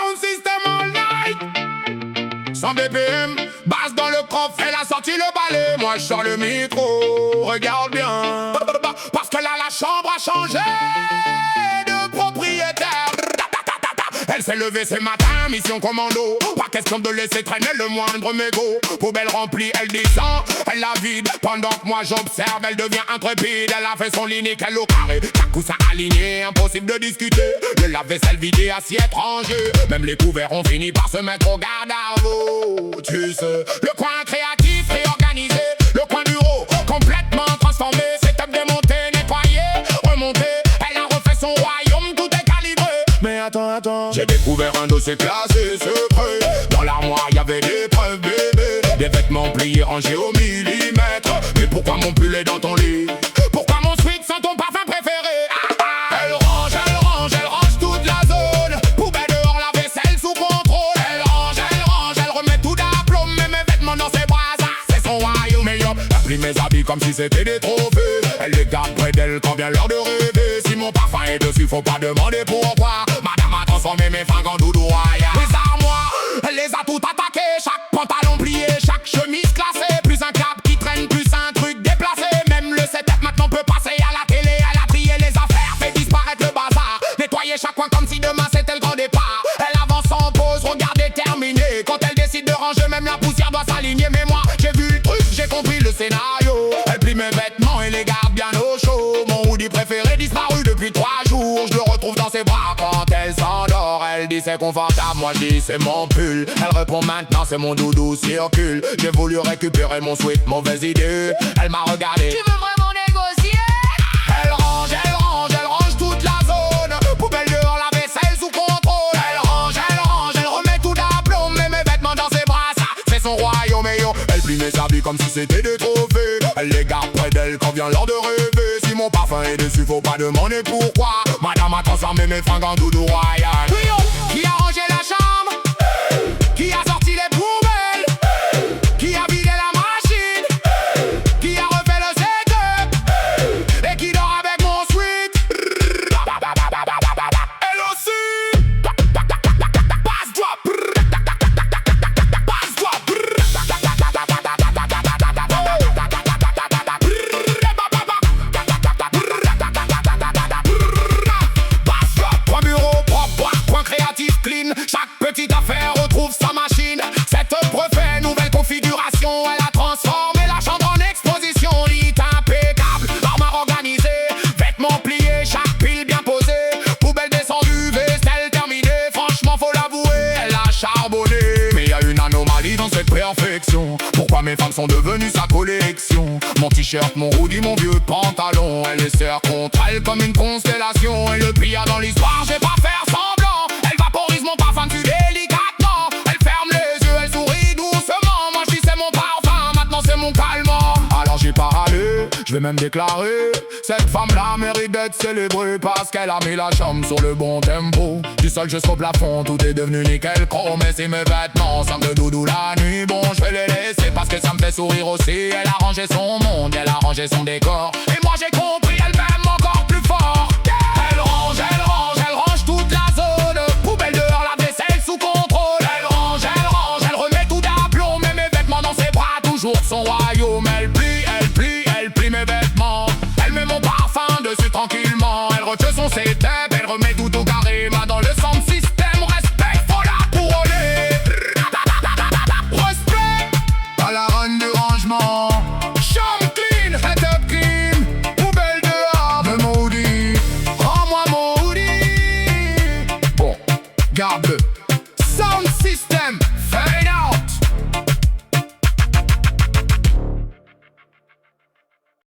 Sound system all night. 100 BPM, basse dans le coffre, elle a sorti le balai. Moi je sors le micro, regarde bien. Parce que là la chambre a changé de propriétaire. Elle s'est levée ce matin, mission commando. Pas question de laisser traîner le moindre mégot. Poubelle remplie, elle descend, elle la vide. Pendant que moi j'observe, elle devient intrépide. Elle a fait son lit nickel au carré, chaque coussin aligné, impossible de discuter. Le lave-vaisselle vidé, assiette rangée. Même les couverts ont fini par se mettre au garde à vous. Tu sais, le coin créatif réorganisé. Le coin bureau complètement transformé. Setup démonté, nettoyé, remonté. Elle a refait son royaume, tout est calibré. Mais attends, j'ai découvert un dossier classé secret. Dans l'armoire y'avait des preuves bébé. Des vêtements pliés rangés au millimètre. Mais pourquoi mon pull est dans ton lit? Pourquoi mon sweat sent ton parfum préféré? Elle range toute la zone. Poubelle dehors, la vaisselle sous contrôle. Elle range, elle remet tout d'aplomb. Mais mes vêtements dans ses bras, ça c'est son royaume. Et hop, elle plie mes habits comme si c'était des trophées. Elle les garde près d'elle quand vient l'heure de rêver. Si mon parfum est dessus, faut pas demander pourquoi. Madame a transformé mes fringues en doudou royal. Les armoires, elle les a toutes attaquées. Chaque pantalon plié, chaque chemise classée. Plus un cap qui traîne, plus un truc déplacé. Même le setup maintenant peut passer à la télé. Elle a trié les affaires, fait disparaître le bazar. Nettoyer chaque coin comme si demain c'était le grand départ. Elle avance sans pause, regarde déterminée. Quand elle décide de ranger, même la poussière doit s'aligner. Mais moi, j'ai vu le truc, j'ai compris le scénario. Elle plie mes vêtements et les garde bien au chaud. Mon hoodie préféré disparu depuis 3 jours. Je le retrouve dans ses bras quand elle s'endort. Elle dit c'est confortable, moi je dis c'est mon pull. Elle répond maintenant c'est mon doudou circule. J'ai voulu récupérer mon sweat, mauvaise idée. Elle m'a regardé. Tu veux vraiment négocier? Elle range toute la zone. Poubelle dehors, la vaisselle sous contrôle. Elle range, elle remet tout d'aplomb. Mais mes vêtements dans ses bras, ça c'est son royaume. Et yo, elle plie mes habits comme si c'était des trophées. Elle les garde près d'elle quand vient l'heure de rêver. Si mon parfum est dessus, faut pas demander pourquoi. Madame a transformé mes fringues en doudou royal. Oui, yo, qui a rangé la chambre? Qui a sorti les poubelles? Qui a vidé la machine? Qui a refait le setup? Et qui dort avec mon sweat? Elle aussi. Bass drop. Bass drop. Coin bureau propre, coin créatif clean. Chaque petite affaire retrouve sa machine. Cette refait nouvelle configuration. Elle a transformé la chambre en exposition. Lit impeccable, armoire organisée. Vêtements pliés, chaque pile bien posée. Poubelle descendue, vaisselle terminée. Franchement faut l'avouer, elle a charbonné. Mais y a une anomalie dans cette perfection. Pourquoi mes femmes sont devenues sa collection? Mon t-shirt, mon hoodie, mon vieux pantalon. Elle les serre contre elle comme une constellation. Et le pire dans l'histoire, j'ai pas faire semblant. Elle vaporise mon parfum dessus délicatement. Elle ferme les yeux, elle sourit doucement. Moi je dis c'est mon parfum, maintenant c'est mon calmant. Alors j'ai parlé, je vais même déclarer. Cette femme-là mérite d'être célébrée parce qu'elle a mis la chambre sur le bon tempo. Du sol jusqu'au plafond, tout est devenu nickel chrome. Et si mes vêtements sentent de doudou la nuit, bon je vais les laisser parce que ça me fait sourire aussi. Elle a rangé son monde, elle a rangé son décor. Et moi j'ai compris, elle fait